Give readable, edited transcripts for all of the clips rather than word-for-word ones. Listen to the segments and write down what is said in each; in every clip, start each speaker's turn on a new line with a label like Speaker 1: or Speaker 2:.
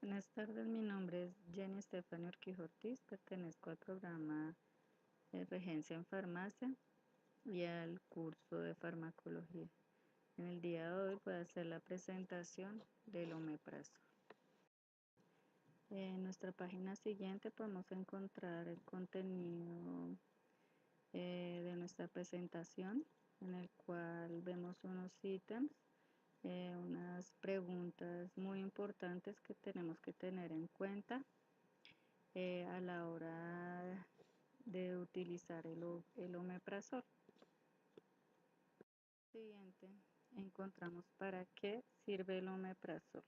Speaker 1: Buenas tardes, mi nombre es Jenny Estefania Urquijo Ortiz, pertenezco al programa de Regencia en Farmacia y al curso de Farmacología. En el día de hoy voy a hacer la presentación del Omeprazol. En nuestra página siguiente podemos encontrar el contenido de nuestra presentación, en el cual vemos unos ítems, unas preguntas muy importantes que tenemos que tener en cuenta a la hora de utilizar el omeprazol. Siguiente, encontramos para qué sirve el omeprazol.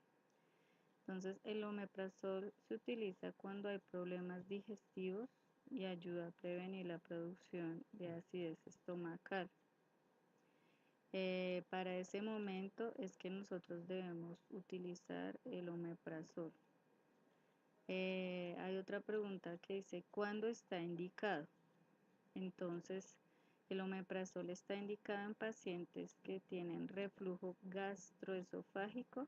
Speaker 1: Entonces, el omeprazol se utiliza cuando hay problemas digestivos y ayuda a prevenir la producción de acidez estomacal. Para ese momento es que nosotros debemos utilizar el omeprazol. Hay otra pregunta que dice, ¿cuándo está indicado? Entonces, el omeprazol está indicado en pacientes que tienen reflujo gastroesofágico.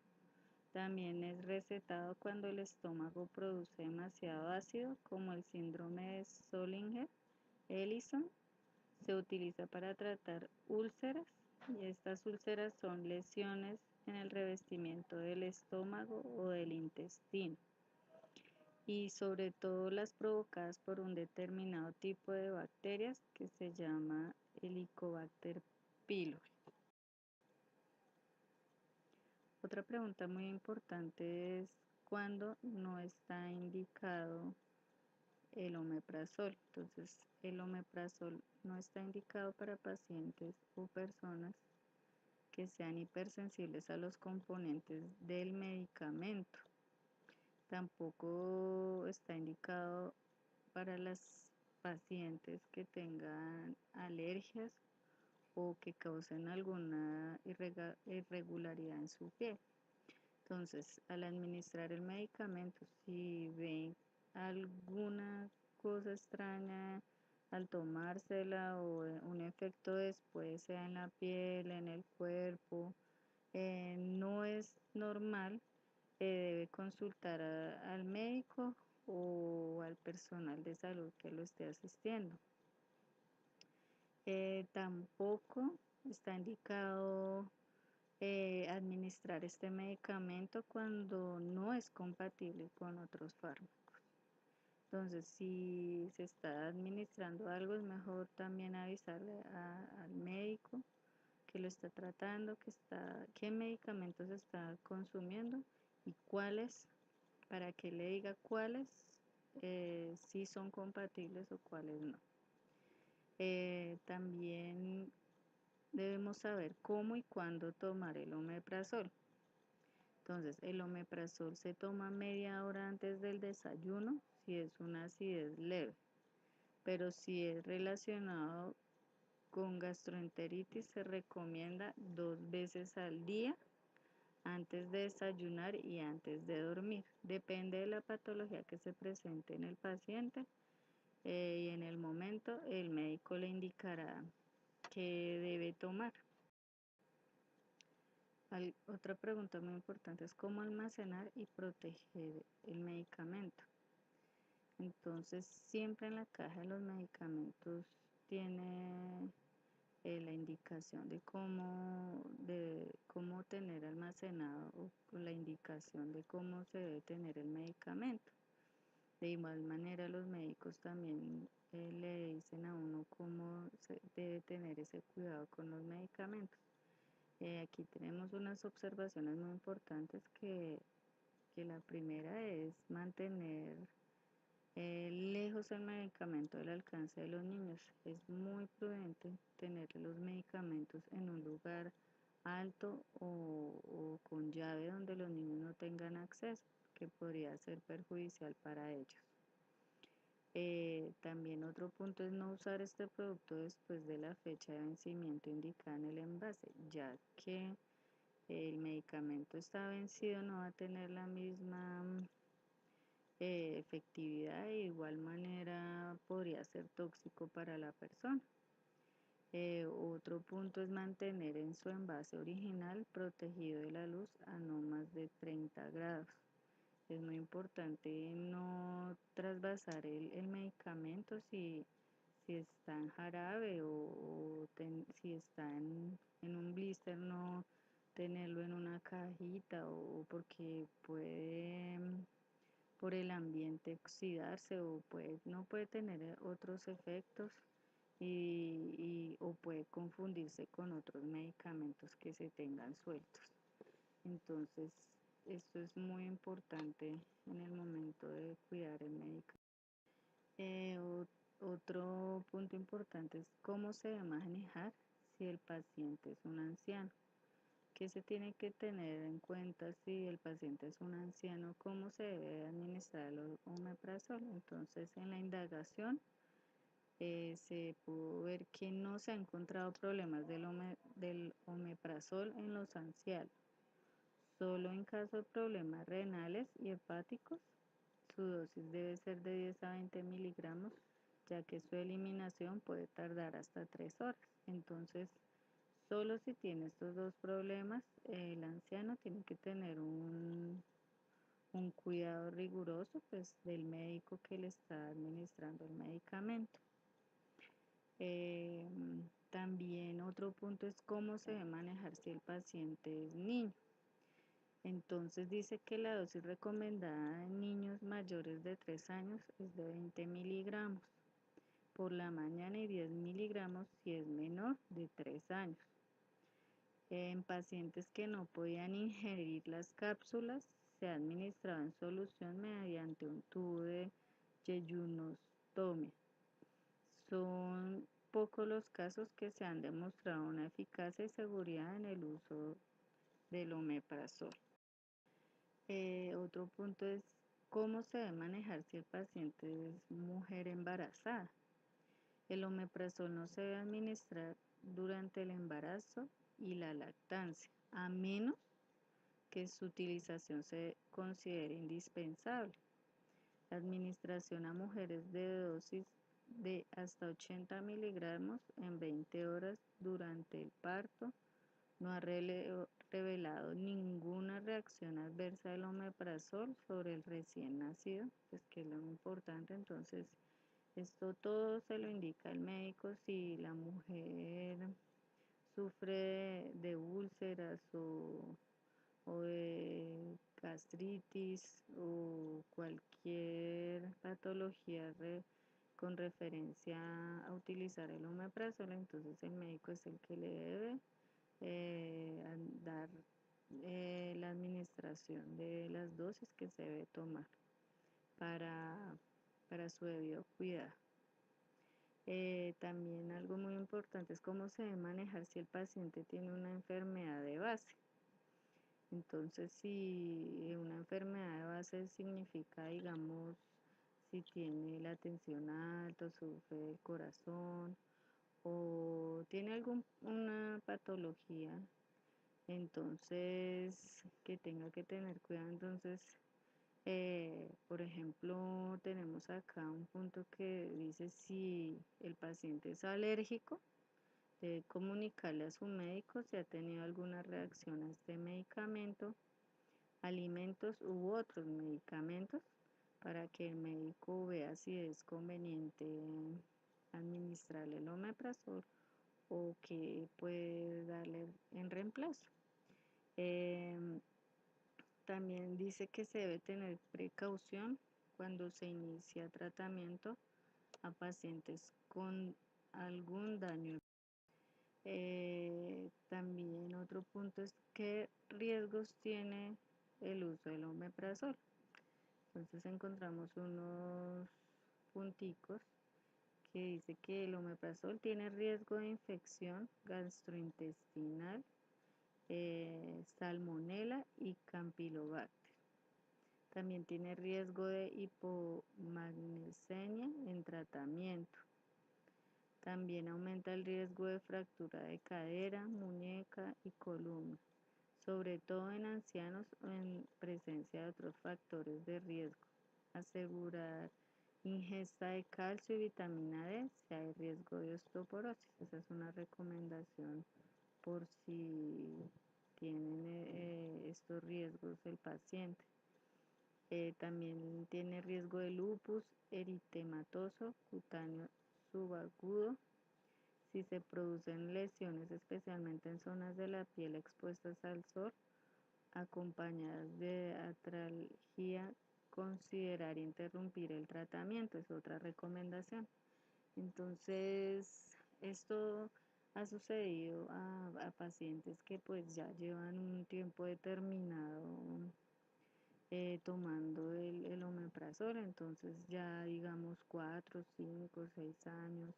Speaker 1: También es recetado cuando el estómago produce demasiado ácido, como el síndrome de Zollinger-Ellison. Se utiliza para tratar úlceras y estas úlceras son lesiones en el revestimiento del estómago o del intestino, y sobre todo las provocadas por un determinado tipo de bacterias que se llama Helicobacter pylori. Otra pregunta muy importante es ¿cuándo no está indicado el omeprazol? Entonces, el omeprazol no está indicado para pacientes o personas que sean hipersensibles a los componentes del medicamento. Tampoco está indicado para las pacientes que tengan alergias o que causen alguna irregularidad en su piel. Entonces, al administrar el medicamento, si ven alguna cosa extraña al tomársela o un efecto después, sea en la piel, en el cuerpo, no es normal, debe consultar al médico o al personal de salud que lo esté asistiendo. Tampoco está indicado administrar este medicamento cuando no es compatible con otros fármacos. Entonces, si se está administrando algo, es mejor también avisarle al médico que lo está tratando, qué medicamentos está consumiendo y cuáles, para que le diga cuáles sí son compatibles o cuáles no. También debemos saber cómo y cuándo tomar el omeprazol. Entonces, el omeprazol se toma media hora antes del desayuno si es una acidez leve, pero si es relacionado con gastroenteritis se recomienda 2 veces al día antes de desayunar y antes de dormir. Depende de la patología que se presente en el paciente y en el momento el médico le indicará qué debe tomar. Otra pregunta muy importante es cómo almacenar y proteger el medicamento. Entonces, siempre en la caja de los medicamentos tiene la indicación de cómo tener almacenado o la indicación de cómo se debe tener el medicamento. De igual manera, los médicos también le dicen a uno cómo se debe tener ese cuidado con los medicamentos. Aquí tenemos unas observaciones muy importantes que la primera es mantener lejos el medicamento del alcance de los niños. Es muy prudente tener los medicamentos en un lugar alto o con llave donde los niños no tengan acceso, que podría ser perjudicial para ellos. También otro punto es no usar este producto después de la fecha de vencimiento indicada en el envase, ya que el medicamento está vencido, no va a tener la misma efectividad, de igual manera podría ser tóxico para la persona. Otro punto es mantener en su envase original protegido de la luz a no más de 30 grados. Es muy importante no trasvasar el medicamento si está en jarabe si está en un blister, no tenerlo en una cajita o porque puede por el ambiente oxidarse o no puede tener otros efectos o puede confundirse con otros medicamentos que se tengan sueltos. Entonces, esto es muy importante en el momento de cuidar el medicamento. Otro punto importante es cómo se debe manejar si el paciente es un anciano. ¿Qué se tiene que tener en cuenta si el paciente es un anciano? ¿Cómo se debe administrar el omeprazol? Entonces, en la indagación se pudo ver que no se han encontrado problemas del omeprazol en los ancianos. Solo en caso de problemas renales y hepáticos, su dosis debe ser de 10 a 20 miligramos, ya que su eliminación puede tardar hasta 3 horas. Entonces, solo si tiene estos dos problemas, el anciano tiene que tener un cuidado riguroso pues, del médico que le está administrando el medicamento. También otro punto es cómo se debe manejar si el paciente es niño. Entonces dice que la dosis recomendada en niños mayores de 3 años es de 20 miligramos por la mañana y 10 miligramos si es menor de 3 años. En pacientes que no podían ingerir las cápsulas, se ha administrado en solución mediante un tubo de yeyunostomía. Son pocos los casos que se han demostrado una eficacia y seguridad en el uso del omeprazol. Otro punto es cómo se debe manejar si el paciente es mujer embarazada. El omeprazol no se debe administrar durante el embarazo y la lactancia, a menos que su utilización se considere indispensable. La administración a mujeres de dosis de hasta 80 miligramos en 20 horas durante el parto no ha revelado ninguna reacción adversa del omeprazol sobre el recién nacido, pues que es lo importante. Entonces, esto todo se lo indica el médico si la mujer sufre de úlceras o de gastritis o cualquier patología con referencia a utilizar el omeprazol, entonces el médico es el que le debe dar la administración de las dosis que se debe tomar para su debido cuidado. También algo muy importante es cómo se debe manejar si el paciente tiene una enfermedad de base. Entonces, si una enfermedad de base significa, digamos, si tiene la tensión alta, sufre del corazón o tiene alguna patología, entonces que tenga que tener cuidado. Entonces, por ejemplo, tenemos acá un punto que dice si el paciente es alérgico, debe comunicarle a su médico si ha tenido alguna reacción a este medicamento, alimentos u otros medicamentos, para que el médico vea si es conveniente administrarle el omeprazol o que puede darle en reemplazo. También dice que se debe tener precaución cuando se inicia tratamiento a pacientes con algún daño. También otro punto es qué riesgos tiene el uso del omeprazol. Entonces encontramos unos punticos que dice que el omeprazol tiene riesgo de infección gastrointestinal, salmonela y campylobacter. También tiene riesgo de hipomagnesemia en tratamiento. También aumenta el riesgo de fractura de cadera, muñeca y columna, sobre todo en ancianos o en presencia de otros factores de riesgo. Asegurar ingesta de calcio y vitamina D si hay riesgo de osteoporosis. Esa es una recomendación por si tienen estos riesgos el paciente. También tiene riesgo de lupus eritematoso cutáneo subagudo si se producen lesiones especialmente en zonas de la piel expuestas al sol, acompañadas de atralgia, considerar interrumpir el tratamiento, es otra recomendación. Entonces, esto ha sucedido a pacientes que pues ya llevan un tiempo determinado tomando el omeprazol, entonces ya digamos 4, 5, 6 años,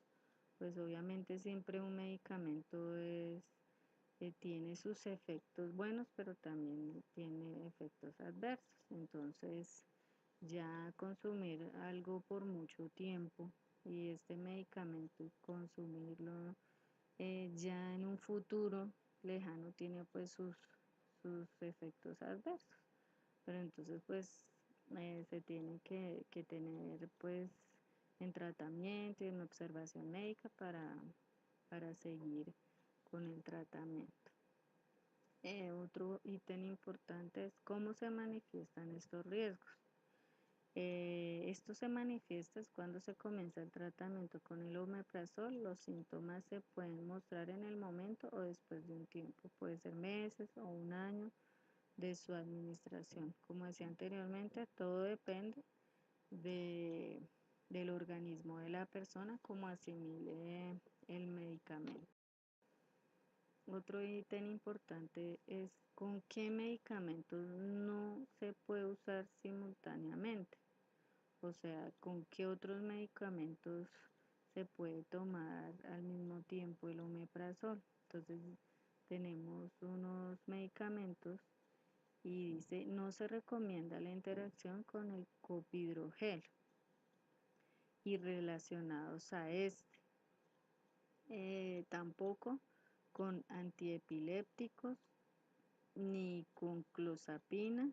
Speaker 1: pues obviamente siempre un medicamento tiene sus efectos buenos, pero también tiene efectos adversos. Entonces, ya consumir algo por mucho tiempo y este medicamento consumirlo ya en un futuro lejano tiene pues sus efectos adversos. Pero entonces pues se tiene que tener pues en tratamiento y en observación médica para seguir con el tratamiento. Otro ítem importante es cómo se manifiestan estos riesgos. Esto se manifiesta cuando se comienza el tratamiento con el omeprazol. Los síntomas se pueden mostrar en el momento o después de un tiempo, puede ser meses o un año de su administración. Como decía anteriormente, todo depende de, del organismo de la persona, como asimile el medicamento. Otro ítem importante es con qué medicamentos no se puede usar simultáneamente, o sea, con qué otros medicamentos se puede tomar al mismo tiempo el omeprazol. Entonces tenemos unos medicamentos y dice no se recomienda la interacción con el copidrogel y relacionados a este, tampoco con antiepilépticos ni con clozapina,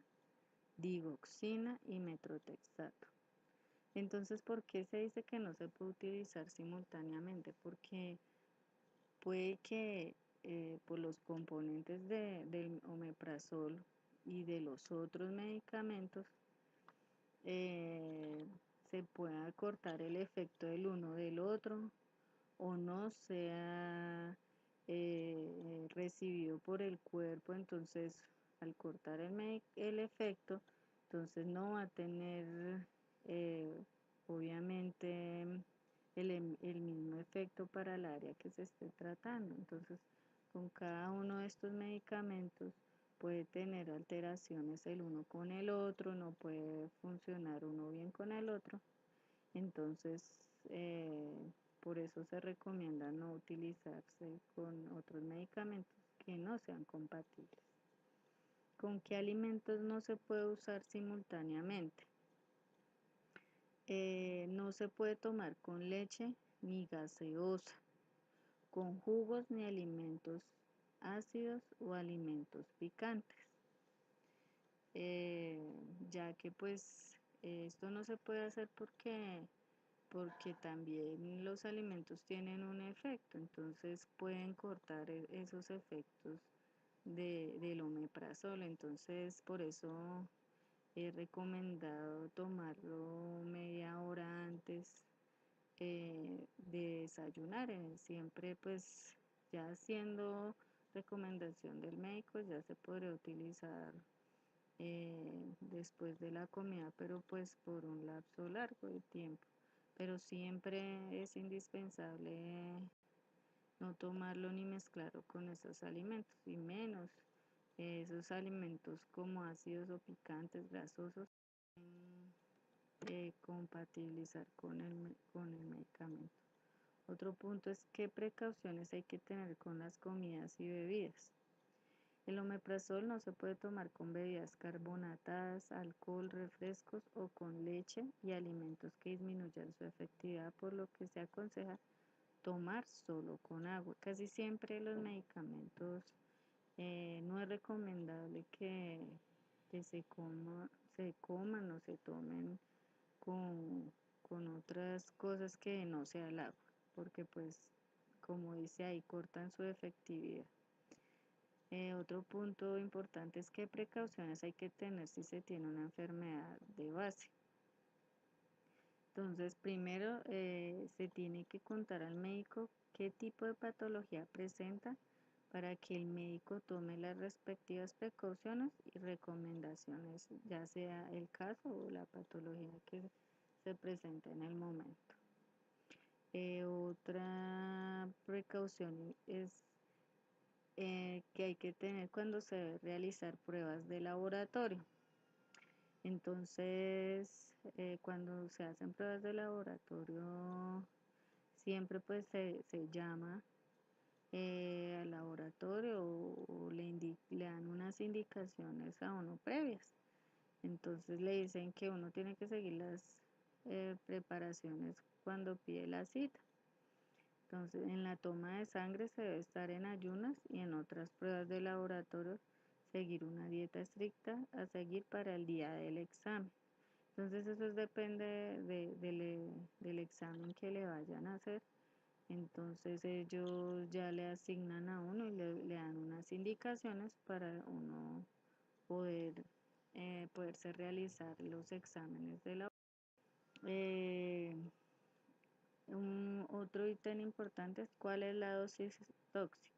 Speaker 1: digoxina y metrotexato. Entonces, ¿por qué se dice que no se puede utilizar simultáneamente? Porque puede que por los componentes del omeprazol y de los otros medicamentos eh, se pueda cortar el efecto del uno del otro o no sea recibido por el cuerpo, entonces al cortar el efecto, entonces no va a tener obviamente el mismo efecto para el área que se esté tratando. Entonces con cada uno de estos medicamentos puede tener alteraciones el uno con el otro, no puede funcionar uno bien con el otro. Entonces, por eso se recomienda no utilizarse con otros medicamentos que no sean compatibles. ¿Con qué alimentos no se puede usar simultáneamente? No se puede tomar con leche ni gaseosa, con jugos ni alimentos ácidos o alimentos picantes. Ya que pues esto no se puede hacer porque también los alimentos tienen un efecto, entonces pueden cortar esos efectos del omeprazol. Entonces por eso he recomendado tomarlo media hora antes de desayunar, siempre pues ya siendo recomendación del médico ya se podría utilizar después de la comida, pero pues por un lapso largo de tiempo. Pero siempre es indispensable no tomarlo ni mezclarlo con esos alimentos, y menos esos alimentos como ácidos o picantes, grasosos, compatibilizar con el medicamento. Otro punto es qué precauciones hay que tener con las comidas y bebidas. El omeprazol no se puede tomar con bebidas carbonatadas, alcohol, refrescos o con leche y alimentos que disminuyan su efectividad, por lo que se aconseja tomar solo con agua. Casi siempre los medicamentos no es recomendable que se coman o se tomen con otras cosas que no sea el agua, porque pues como dice ahí cortan su efectividad. Otro punto importante es qué precauciones hay que tener si se tiene una enfermedad de base. Entonces, primero se tiene que contar al médico qué tipo de patología presenta para que el médico tome las respectivas precauciones y recomendaciones, ya sea el caso o la patología que se presenta en el momento. Otra precaución es que hay que tener cuando se debe realizar pruebas de laboratorio. Entonces, cuando se hacen pruebas de laboratorio, siempre pues se llama al laboratorio o le dan unas indicaciones a uno previas. Entonces le dicen que uno tiene que seguir las preparaciones cuando pide la cita. Entonces, en la toma de sangre se debe estar en ayunas y en otras pruebas de laboratorio seguir una dieta estricta a seguir para el día del examen. Entonces, eso depende del examen que le vayan a hacer. Entonces, ellos ya le asignan a uno y le dan unas indicaciones para uno poderse realizar los exámenes de la eh, otro ítem importante es cuál es la dosis tóxica.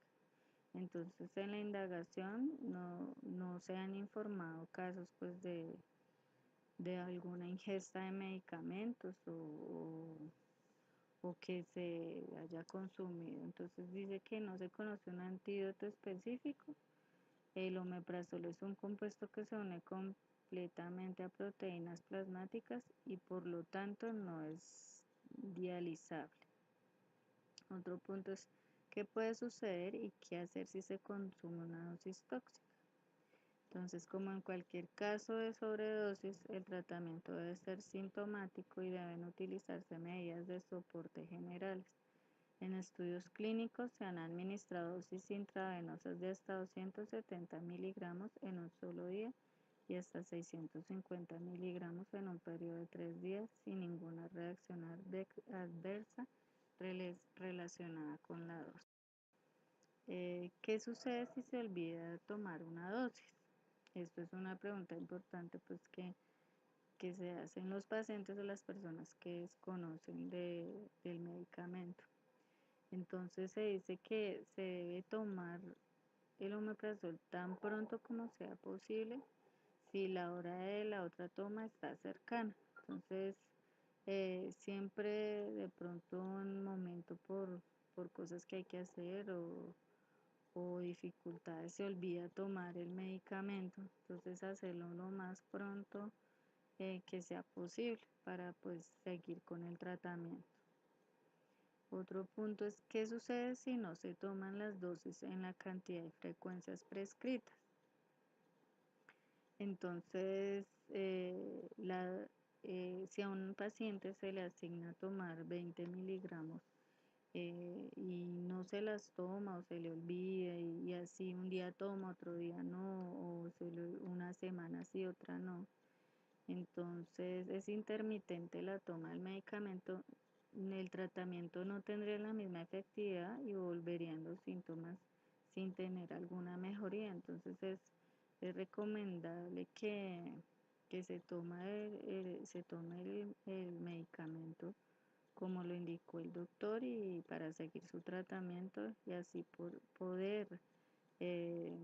Speaker 1: Entonces, en la indagación no se han informado casos pues de alguna ingesta de medicamentos o que se haya consumido. Entonces dice que no se conoce un antídoto específico. El omeprazol es un compuesto que se une completamente a proteínas plasmáticas y por lo tanto no es dializable. Otro punto es qué puede suceder y qué hacer si se consume una dosis tóxica. Entonces, como en cualquier caso de sobredosis, el tratamiento debe ser sintomático y deben utilizarse medidas de soporte generales. En estudios clínicos se han administrado dosis intravenosas de hasta 270 miligramos en un solo día y hasta 650 miligramos en un periodo de 3 días sin ninguna reacción adversa relacionada con la dosis. ¿Qué sucede si se olvida tomar una dosis? Esto es una pregunta importante pues que se hacen los pacientes o las personas que desconocen del medicamento. Entonces se dice que se debe tomar el omeprazol tan pronto como sea posible si la hora de la otra toma está cercana. Entonces siempre de pronto un momento por cosas que hay que hacer o dificultades se olvida tomar el medicamento, entonces hacerlo lo más pronto que sea posible para pues seguir con el tratamiento. Otro punto es qué sucede si no se toman las dosis en la cantidad y frecuencias prescritas. Entonces, si a un paciente se le asigna tomar 20 miligramos y no se las toma o se le olvida y así un día toma, otro día no, o una semana sí, otra no. Entonces es intermitente la toma del medicamento, el tratamiento no tendría la misma efectividad y volverían los síntomas sin tener alguna mejoría. Entonces es recomendable que se tome el medicamento como lo indicó el doctor y para seguir su tratamiento y así poder eh,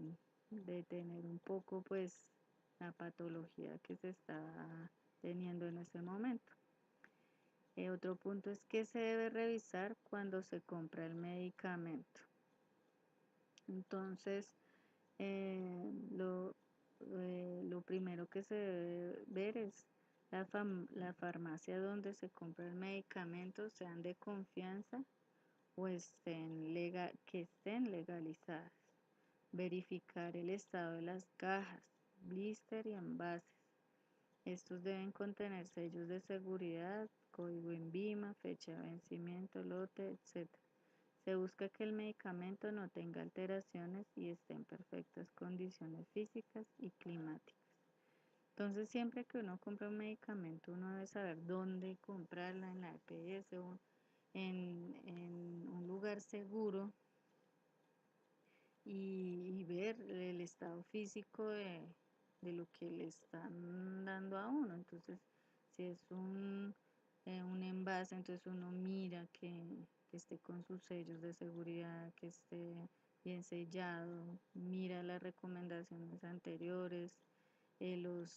Speaker 1: detener un poco pues la patología que se está teniendo en ese momento. Otro punto es que se debe revisar cuando se compra el medicamento. Entonces, eh, lo, lo primero que se debe ver es la farmacia donde se compra el medicamento, sean de confianza o que estén legalizadas. Verificar el estado de las cajas, blister y envases. Estos deben contener sellos de seguridad, código INVIMA, fecha de vencimiento, lote, etc. Se busca que el medicamento no tenga alteraciones y esté en perfectas condiciones físicas y climáticas. Entonces, siempre que uno compra un medicamento, uno debe saber dónde comprarla, en la EPS o en un lugar seguro y ver el estado físico de lo que le están dando a uno. Entonces, si es un envase, entonces uno mira que esté con sus sellos de seguridad, que esté bien sellado, mira las recomendaciones anteriores,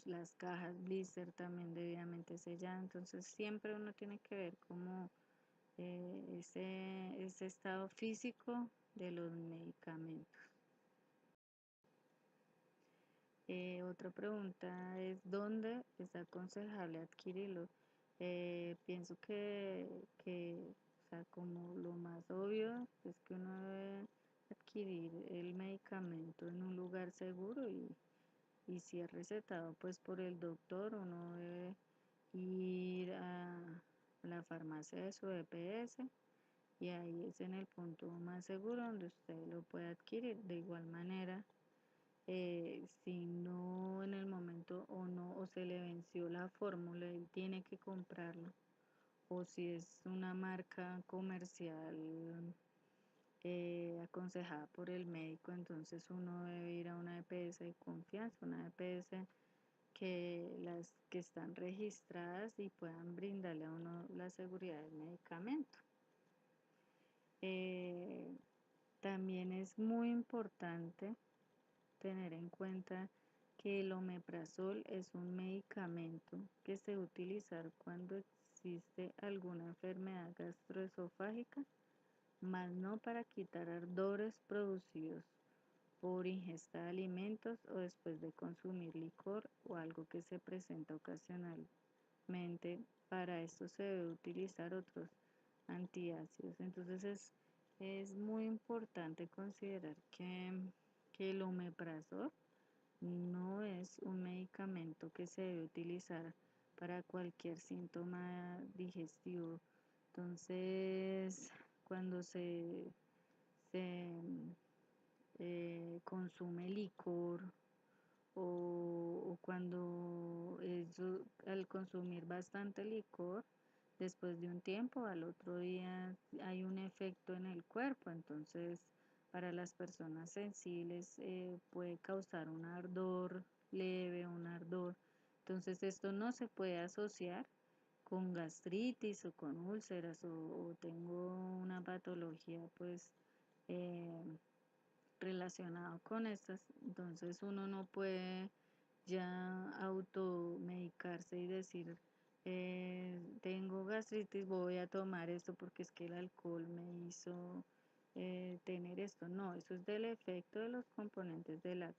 Speaker 1: las cajas blister también debidamente selladas. Entonces, siempre uno tiene que ver cómo ese estado físico de los medicamentos. Otra pregunta es, ¿dónde es aconsejable adquirirlo? Pienso o sea, como lo más obvio es que uno debe adquirir el medicamento en un lugar seguro y si es recetado pues por el doctor, uno debe ir a la farmacia de su EPS y ahí es en el punto más seguro donde usted lo puede adquirir. De igual manera, si no en el momento o no o se le venció la fórmula, él tiene que comprarlo. O si es una marca comercial aconsejada por el médico, entonces uno debe ir a una EPS de confianza, una EPS que las que están registradas y puedan brindarle a uno la seguridad del medicamento. También es muy importante tener en cuenta que el omeprazol es un medicamento que se debe utilizar cuando existe alguna enfermedad gastroesofágica, mas no para quitar ardores producidos por ingesta de alimentos o después de consumir licor o algo que se presenta ocasionalmente. Para esto se debe utilizar otros antiácidos. Entonces es muy importante considerar que el omeprazol no es un medicamento que se debe utilizar para cualquier síntoma digestivo. Entonces, cuando se consume licor o cuando al consumir bastante licor, después de un tiempo, al otro día hay un efecto en el cuerpo. Entonces, para las personas sensibles puede causar un ardor leve, un ardor. Entonces, esto no se puede asociar con gastritis o con úlceras o tengo una patología pues eh, relacionado con estas. Entonces uno no puede ya automedicarse y decir tengo gastritis, voy a tomar esto porque es que el alcohol me hizo tener esto. No, eso es del efecto de los componentes del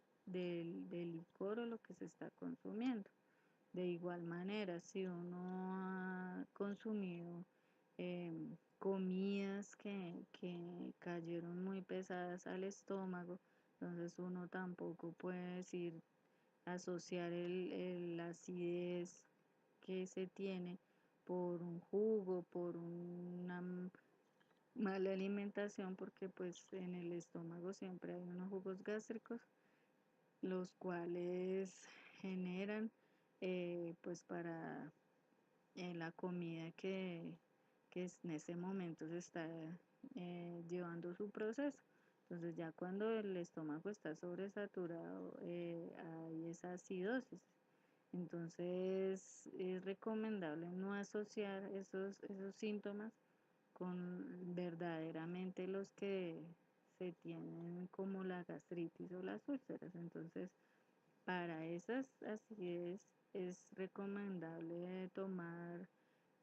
Speaker 1: licor o lo que se está consumiendo. De igual manera, si uno ha consumido comidas que cayeron muy pesadas al estómago, entonces uno tampoco puede decir asociar la acidez que se tiene por un jugo, por una mala alimentación, porque pues en el estómago siempre hay unos jugos gástricos los cuales generan pues para la comida que en ese momento se está llevando su proceso. Entonces ya cuando el estómago está sobresaturado hay esa acidosis. Entonces es recomendable no asociar esos síntomas con verdaderamente los que se tienen como la gastritis o las úlceras. Entonces, para esas acidez es recomendable tomar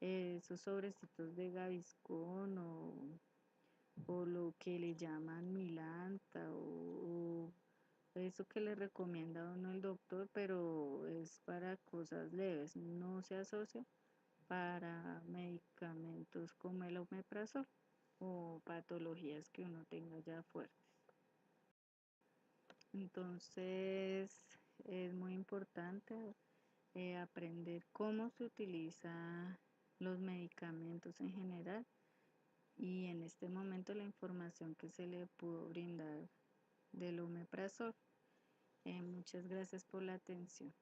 Speaker 1: esos sobrecitos de Gaviscon o lo que le llaman Milanta o eso que le recomienda a uno el doctor, pero es para cosas leves, no se asocia para medicamentos como el omeprazol o patologías que uno tenga ya fuertes. Entonces es muy importante aprender cómo se utiliza los medicamentos en general y en este momento la información que se le pudo brindar del omeprazol. Muchas gracias por la atención.